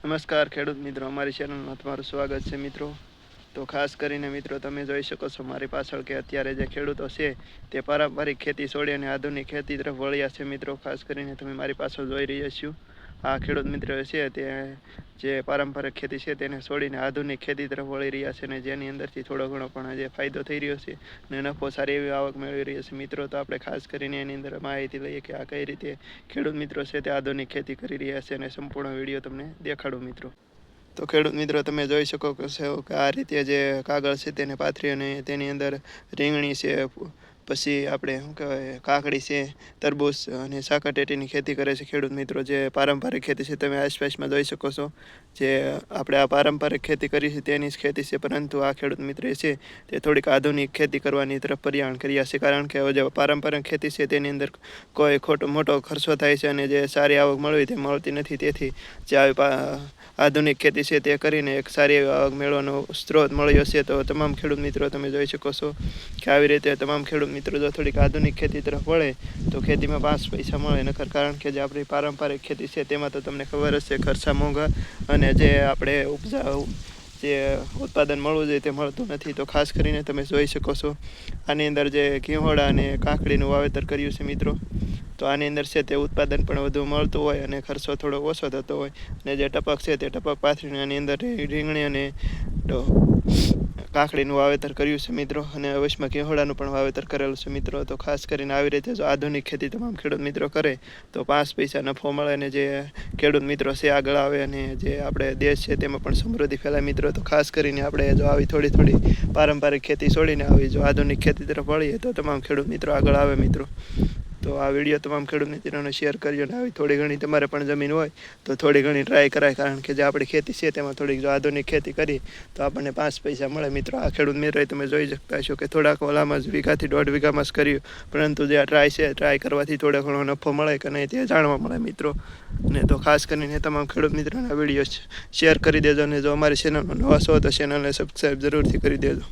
નમસ્કાર ખેડૂત મિત્રો, અમારી ચેનલમાં તમારું સ્વાગત છે મિત્રો। તો ખાસ કરીને મિત્રો તમે જોઈ શકો છો મારી પાછળ કે અત્યારે જે ખેડૂતો છે તે પારંપરિક ખેતી છોડી અને આધુનિક ખેતી તરફ વળ્યા છે મિત્રો। ખાસ કરીને તમે મારી પાછળ જોઈ રહ્યા છો આ ખેડૂત મિત્રો છે તે જે પારંપરિક ખેતી છે તેને છોડીને આધુનિક ખેતી તરફ વળી રહ્યા છે અને જેની અંદરથી થોડો ઘણો પણ જે ફાયદો થઈ રહ્યો છે અને નફો સારી એવી આવક મેળવી રહ્યો છે મિત્રો। તો આપણે ખાસ કરીને એની અંદર માહિતી લઈએ કે આ કઈ રીતે ખેડૂત મિત્રો છે તે આધુનિક ખેતી કરી રહ્યા છે અને સંપૂર્ણ વિડીયો તમને દેખાડું મિત્રો। તો ખેડૂત મિત્રો તમે જોઈ શકો છો કે આ રીતે જે કાગળ છે તેને પાથરી અને તેની અંદર રીંગણી છે, પછી આપણે શું કહેવાય કાકડી છે, તરબૂચ અને સાકરટેટીની ખેતી કરે છે ખેડૂત મિત્રો। જે પારંપરિક ખેતી છે તમે આસપાસમાં જોઈ શકો છો, જે આપણે આ પારંપરિક ખેતી કરી છે તેની જ ખેતી છે, પરંતુ આ ખેડૂત મિત્ર છે તે થોડીક આધુનિક ખેતી કરવાની તરફ પ્રયાણ કર્યા છે। કારણ કે જે પારંપરિક ખેતી છે તેની અંદર કોઈ ખોટો મોટો ખર્ચો થાય છે અને જે સારી આવક મળવી તે મળતી નથી। તેથી જે આવી આધુનિક ખેતી છે તે કરીને એક સારી એવી આવક મેળવવાનો સ્ત્રોત મળ્યો છે। તો તમામ ખેડૂત મિત્રો તમે જોઈ શકો છો કે આવી રીતે તમામ ખેડૂત મિત્રો જો થોડીક આધુનિક ખેતી તરફ વળે તો ખેતીમાં 5 પૈસા મળે નકર, કારણ કે જે આપણી પારંપરિક ખેતી છે તેમાં તો તમને ખબર જ છે ખર્ચા મોંઘા અને જે આપણે ઉપજાવ જે ઉત્પાદન મળવું જોઈએ તે મળતું નથી। તો ખાસ કરીને તમે જોઈ શકો છો આની અંદર જે ઘીહોડા અને કાકડીનું વાવેતર કર્યું છે મિત્રો। તો આની અંદર છે તે ઉત્પાદન પણ વધુ મળતું હોય અને ખર્ચો થોડો ઓછો થતો હોય અને જે ટપક છે તે ટપક પાથરીને આની અંદર રીંગણી અને કાકડીનું વાવેતર કર્યું છે મિત્રો અને અવશ્યમાં ઘીહોડાનું પણ વાવેતર કરેલું છે મિત્રો। તો ખાસ કરીને આવી રીતે જો આધુનિક ખેતી તમામ ખેડૂત મિત્રો કરે તો 5 પૈસા નફો મળે અને જે ખેડૂત મિત્રો છે આગળ આવે અને જે આપણે દેશ છે તેમાં પણ સમૃદ્ધિ ફેલાય મિત્રો। તો ખાસ કરીને આપણે જો આવી થોડી પારંપરિક ખેતી છોડીને આવી જો આધુનિક ખેતી તરફ વળીએ તો તમામ ખેડૂત મિત્રો આગળ આવે મિત્રો। તો આ વિડીયો તમામ ખેડૂત મિત્રોને શેર કરજો અને આવી થોડી ઘણી તમારે પણ જમીન હોય તો થોડી ઘણી ટ્રાય કરાય, કારણ કે જે આપણી ખેતી છે તેમાં થોડીક જો આધુનિક ખેતી કરી તો આપણને 5 પૈસા મળે મિત્રો। આ ખેડૂત મિત્રો તમે જોઈ શકતા છો કે થોડાક ઓલામાં જ વીઘાથી 1.5 વીઘામાં જ કર્યું, પરંતુ જે ટ્રાય કરવાથી થોડો ઘણો નફો મળે કે નહીં તે જાણવા મળે મિત્રો। અને તો ખાસ કરીને તમામ ખેડૂત મિત્રોને આ વિડીયો શેર કરી દેજો અને જો અમારી ચેનલમાં નવા છો તો ચેનલને સબસ્ક્રાઈબ જરૂરથી કરી દેજો।